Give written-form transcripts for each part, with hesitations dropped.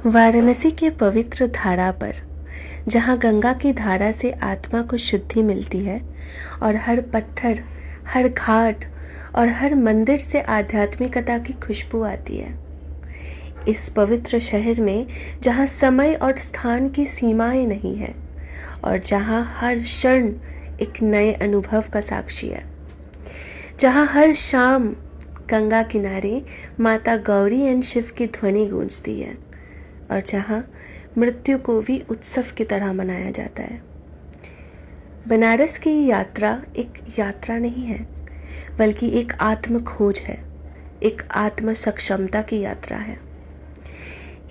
वाराणसी के पवित्र धारा पर, जहाँ गंगा की धारा से आत्मा को शुद्धि मिलती है और हर पत्थर, हर घाट और हर मंदिर से आध्यात्मिकता की खुशबू आती है। इस पवित्र शहर में जहाँ समय और स्थान की सीमाएं नहीं है और जहाँ हर क्षण एक नए अनुभव का साक्षी है, जहाँ हर शाम गंगा किनारे माता गौरी एंड शिव की ध्वनि गूंजती है और जहाँ मृत्यु को भी उत्सव की तरह मनाया जाता है। बनारस की यात्रा एक यात्रा नहीं है, बल्कि एक आत्म खोज है, एक आत्म सक्षमता की यात्रा है।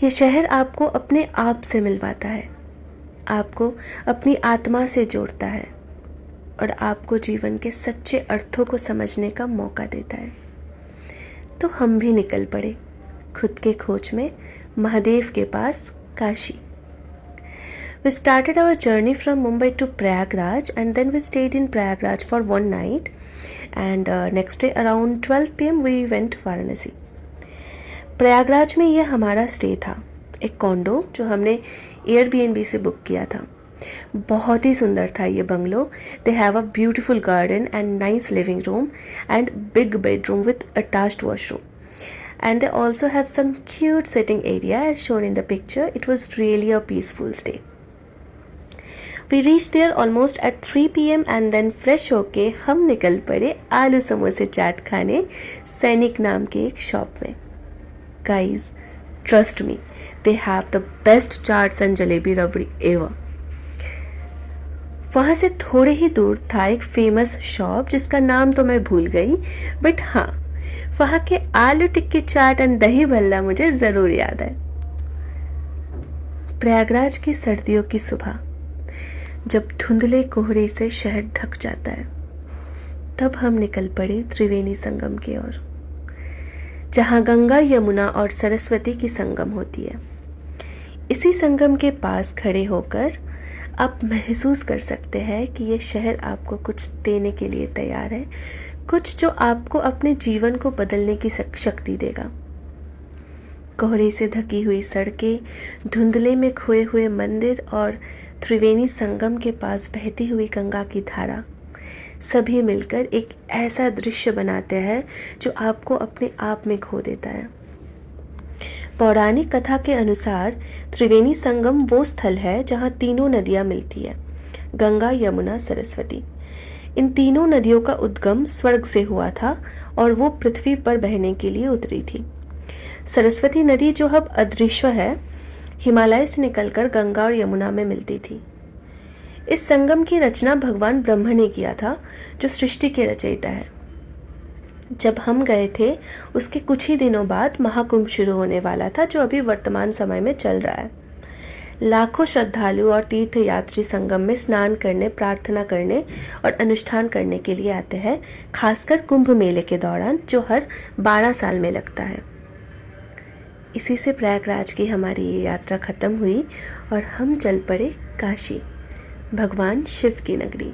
ये शहर आपको अपने आप से मिलवाता है, आपको अपनी आत्मा से जोड़ता है और आपको जीवन के सच्चे अर्थों को समझने का मौका देता है। तो हम भी निकल पड़े खुद के खोज में महादेव के पास, Kashi. We started our journey from Mumbai to Prayagraj and then we stayed in Prayagraj for one night and next day around 12 PM we went Varanasi. Prayagraj में ये हमारा स्टे था, एक कॉन्डो जो हमने एयरबीएनबी से बुक किया था। बहुत ही सुंदर था ये bungalow. They have a beautiful garden and nice living room and big bedroom with attached washroom. And they also have some cute sitting area as shown in the picture. It was really a peaceful stay. We reached there almost at 3 PM and then fresh होके हम निकल पड़े आलू समोसे चाट खाने सैनिक नाम के एक शॉप में. Guys, trust me, they have the best chaats and jalebi rabri ever. वहाँ से थोड़े ही दूर था एक फेमस शॉप जिसका नाम तो मैं भूल गई, बट हाँ, वहाँ के आलू टिक्की चाट एंड दही भल्ला मुझे ज़रूर याद है. प्रयागराज की सर्दियों की सुबह, जब धुंधले कोहरे से शहर ढक जाता है, तब हम निकल पड़े त्रिवेणी संगम की ओर, जहाँ गंगा, यमुना और सरस्वती की संगम होती है. इसी संगम के पास खड़े होकर आप महसूस कर सकते हैं कि ये शहर आपको कुछ देने के लिए तैयार है, कुछ जो आपको अपने जीवन को बदलने की शक्ति देगा. कोहरे से ढकी हुई सड़कें, धुंधले में खोए हुए मंदिर और त्रिवेणी संगम के पास बहती हुई गंगा की धारा, सभी मिलकर एक ऐसा दृश्य बनाते हैं जो आपको अपने आप में खो देता है. पौराणिक कथा के अनुसार त्रिवेणी संगम वो स्थल है जहाँ तीनों नदियाँ मिलती है, गंगा, यमुना, सरस्वती. इन तीनों नदियों का उद्गम स्वर्ग से हुआ था और वो पृथ्वी पर बहने के लिए उतरी थी. सरस्वती नदी जो अब अदृश्य है, हिमालय से निकलकर गंगा और यमुना में मिलती थी. इस संगम की रचना भगवान ब्रह्मा ने किया था, जो सृष्टि के रचयिता है. जब हम गए थे उसके कुछ ही दिनों बाद महाकुंभ शुरू होने वाला था, जो अभी वर्तमान समय में चल रहा है. लाखों श्रद्धालु और तीर्थयात्री संगम में स्नान करने, प्रार्थना करने और अनुष्ठान करने के लिए आते हैं, खासकर कुंभ मेले के दौरान, जो हर 12 साल में लगता है. इसी से प्रयागराज की हमारी ये यात्रा ख़त्म हुई और हम चल पड़े काशी, भगवान शिव की नगरी.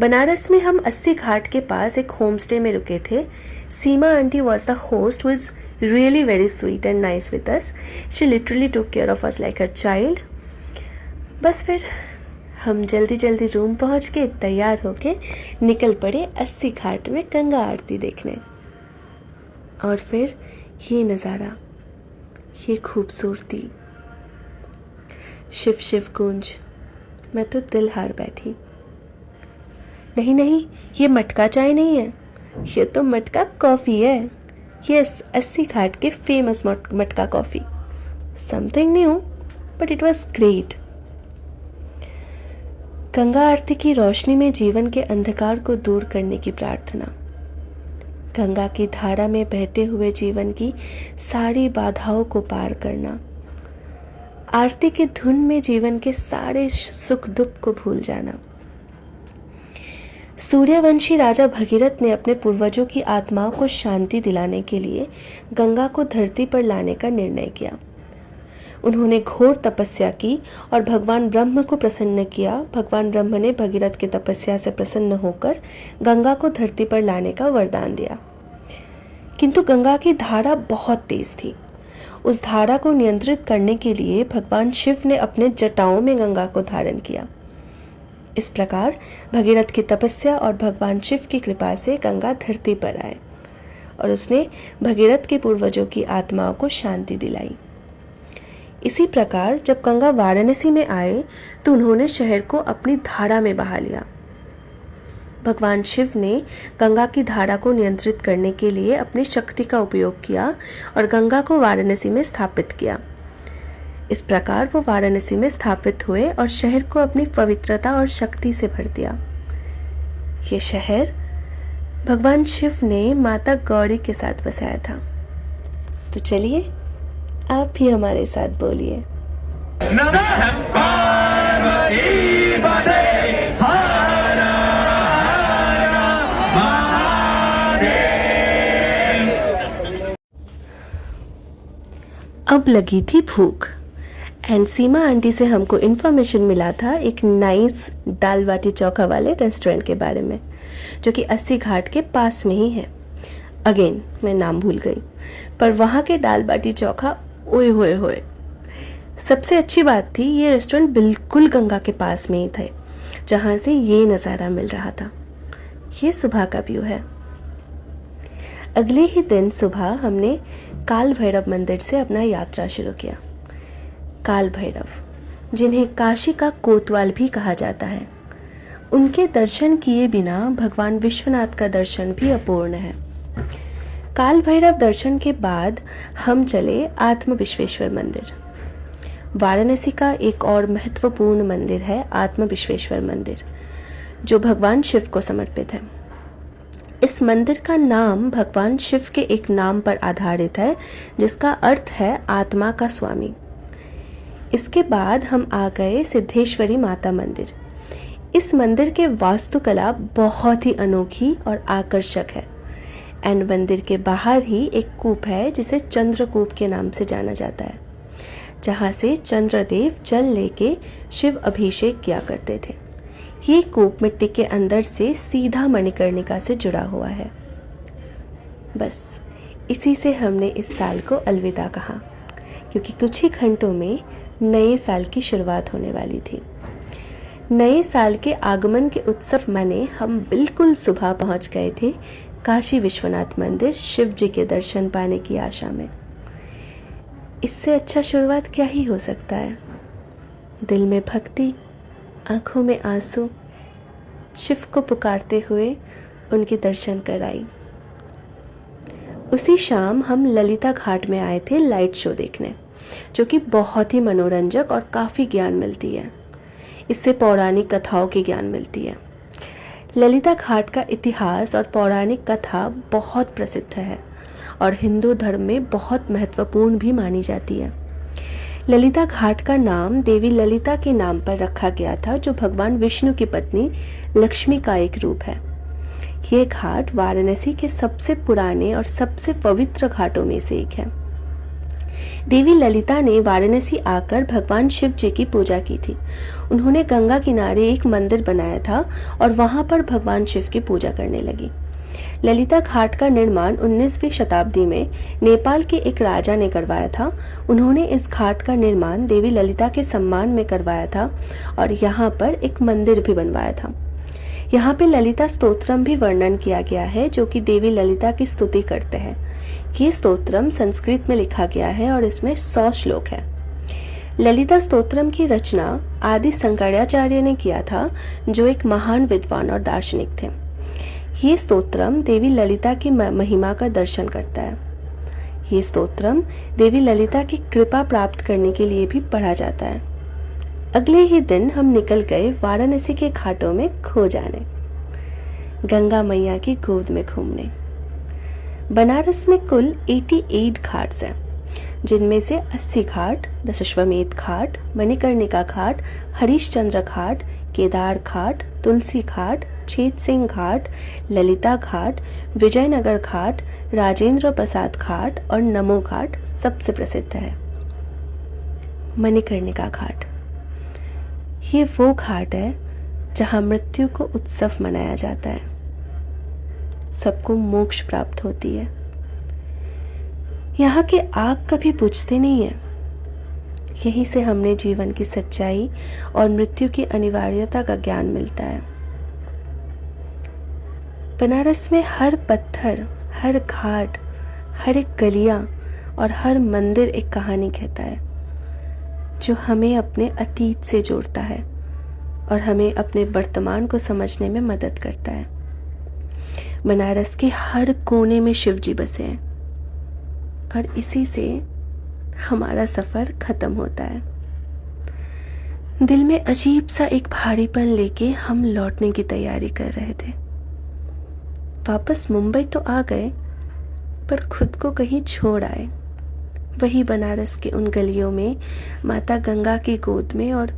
बनारस में हम 80 घाट के पास एक होम स्टे में रुके थे. Seema aunty was the host, who is really very sweet and nice with us. She literally took care of us like her child. बस फिर हम जल्दी जल्दी रूम पहुंच के तैयार होके निकल पड़े 80 घाट में गंगा आरती देखने. और फिर ये नज़ारा, ये खूबसूरती, शिव शिव गूंज, मैं तो दिल हार बैठी. नहीं नहीं, ये मटका चाय नहीं है, ये तो मटका कॉफ़ी है. यस, 80 घाट के फेमस मटका coffee. Something new, but it was great. Ganga aarti की रोशनी में जीवन के अंधकार को दूर करने की प्रार्थना, गंगा की धारा में बहते हुए जीवन की सारी बाधाओं को पार करना, आरती की धुन में जीवन के सारे सुख दुख को भूल जाना. सूर्यवंशी राजा भगीरथ ने अपने पूर्वजों की आत्माओं को शांति दिलाने के लिए गंगा को धरती पर लाने का निर्णय किया. उन्होंने घोर तपस्या की और भगवान ब्रह्म को प्रसन्न किया. भगवान ब्रह्म ने भगीरथ की तपस्या से प्रसन्न होकर गंगा को धरती पर लाने का वरदान दिया. किंतु गंगा की धारा बहुत तेज थी उस धारा को नियंत्रित करने के लिए भगवान शिव ने अपने जटाओं में गंगा को धारण किया। इस प्रकार भगीरथ की तपस्या और भगवान शिव की कृपा से गंगा धरती पर आए और उसने भगीरथ के पूर्वजों की आत्माओं को शांति दिलाई। इसी प्रकार जब गंगा वाराणसी में आए तो उन्होंने शहर को अपनी धारा में बहा लिया। भगवान शिव ने गंगा की धारा को नियंत्रित करने के लिए अपनी शक्ति का उपयोग किया और गंगा को वाराणसी में स्थापित किया। इस प्रकार वो वाराणसी में स्थापित हुए और शहर को अपनी पवित्रता और शक्ति से भर दिया। ये शहर भगवान शिव ने माता गौरी के साथ बसाया था। तो चलिए आप भी हमारे साथ बोलिए, नमः पार्वती पते हर हर महादेव। अब लगी थी भूख एंड सीमा आंटी से हमको इन्फॉर्मेशन मिला था एक नाइस दाल बाटी चोखा वाले रेस्टोरेंट के बारे में, जो कि 80 घाट के पास में ही है। अगेन मैं नाम भूल गई, पर वहाँ के दाल बाटी चोखा ओए होए होए। सबसे अच्छी बात थी ये रेस्टोरेंट बिल्कुल गंगा के पास में ही थे, जहाँ से ये नज़ारा मिल रहा था। ये सुबह का व्यू है। अगले ही दिन सुबह हमने काल भैरव मंदिर से अपना यात्रा शुरू किया। काल भैरव, जिन्हें काशी का कोतवाल भी कहा जाता है, उनके दर्शन किए बिना भगवान विश्वनाथ का दर्शन भी अपूर्ण है। काल भैरव दर्शन के बाद हम चले आत्म विश्वेश्वर मंदिर। वाराणसी का एक और महत्वपूर्ण मंदिर है आत्म विश्वेश्वर मंदिर, जो भगवान शिव को समर्पित है। इस मंदिर का नाम भगवान शिव के एक नाम पर आधारित है, जिसका अर्थ है आत्मा का स्वामी। इसके बाद हम आ गए सिद्धेश्वरी माता मंदिर। इस मंदिर के वास्तुकला बहुत ही अनोखी और आकर्षक है एंड मंदिर के बाहर ही एक कूप है जिसे चंद्रकूप के नाम से जाना जाता है, जहाँ से चंद्रदेव जल लेके शिव अभिषेक किया करते थे। ये कूप मिट्टी के अंदर से सीधा मणिकर्णिका से जुड़ा हुआ है। बस इसी से हमने इस साल को अलविदा कहा, क्योंकि कुछ ही घंटों में नए साल की शुरुआत होने वाली थी। नए साल के आगमन के उत्सव माने हम बिल्कुल सुबह पहुंच गए थे काशी विश्वनाथ मंदिर शिव जी के दर्शन पाने की आशा में। इससे अच्छा शुरुआत क्या ही हो सकता है। दिल में भक्ति, आंखों में आंसू, शिव को पुकारते हुए उनके दर्शन कराई। उसी शाम हम ललिता घाट में आए थे लाइट शो देखने, जो कि बहुत ही मनोरंजक और काफ़ी ज्ञान मिलती है। इससे पौराणिक कथाओं की ज्ञान मिलती है। ललिता घाट का इतिहास और पौराणिक कथा बहुत प्रसिद्ध है और हिंदू धर्म में बहुत महत्वपूर्ण भी मानी जाती है। ललिता घाट का नाम देवी ललिता के नाम पर रखा गया था, जो भगवान विष्णु की पत्नी लक्ष्मी का एक रूप है। ये घाट वाराणसी के सबसे पुराने और सबसे पवित्र घाटों में से एक है। देवी ललिता ने वाराणसी आकर भगवान शिव जी की पूजा की थी। उन्होंने गंगा किनारे एक मंदिर बनाया था और वहां पर भगवान शिव की पूजा करने लगी। ललिता घाट का निर्माण 19वीं शताब्दी में नेपाल के एक राजा ने करवाया था। उन्होंने इस घाट का निर्माण देवी ललिता के सम्मान में करवाया था और यहाँ पर एक मंदिर भी बनवाया था। यहाँ पे ललिता स्तोत्रम भी वर्णन किया गया है, जो कि देवी ललिता की स्तुति करते हैं। ये स्तोत्रम संस्कृत में लिखा गया है और इसमें 100 श्लोक है। ललिता स्तोत्रम की रचना आदि शंकराचार्य ने किया था, जो एक महान विद्वान और दार्शनिक थे। ये स्तोत्रम देवी ललिता की महिमा का दर्शन करता है। ये स्तोत्रम देवी ललिता की कृपा प्राप्त करने के लिए भी पढ़ा जाता है। अगले ही दिन हम निकल गए वाराणसी के घाटों में खो जाने, गंगा मैया की गोद में घूमने। बनारस में कुल 88 घाट्स हैं, जिनमें से 80 घाट, दशाश्वमेध घाट, मणिकर्णिका घाट, हरिश्चंद्र घाट, केदार घाट, तुलसी घाट, चेत सिंह घाट, ललिता घाट, विजयनगर घाट, राजेंद्र प्रसाद घाट और नमो घाट सबसे प्रसिद्ध है। मणिकर्णिका घाट, ये वो घाट है जहाँ मृत्यु को उत्सव मनाया जाता है, सबको मोक्ष प्राप्त होती है। यहाँ के आग कभी बुझते नहीं है। यहीं से हमने जीवन की सच्चाई और मृत्यु की अनिवार्यता का ज्ञान मिलता है। बनारस में हर पत्थर, हर घाट, हर एक गलियां और हर मंदिर एक कहानी कहता है, जो हमें अपने अतीत से जोड़ता है और हमें अपने वर्तमान को समझने में मदद करता है। बनारस के हर कोने में शिव जी बसे हैं और इसी से हमारा सफ़र ख़त्म होता है। दिल में अजीब सा एक भारीपन लेके हम लौटने की तैयारी कर रहे थे। वापस मुंबई तो आ गए, पर खुद को कहीं छोड़ आए। वही बनारस के उन गलियों में, माता गंगा की गोद में और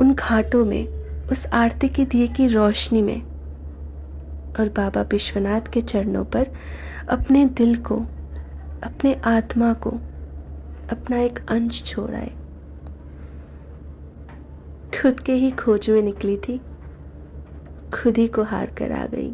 उन घाटों में, उस आरती के दिए की रोशनी में और बाबा विश्वनाथ के चरणों पर अपने दिल को, अपने आत्मा को, अपना एक अंश छोड़ आए। खुद के ही खोज में निकली थी, खुद ही को हार कर आ गई।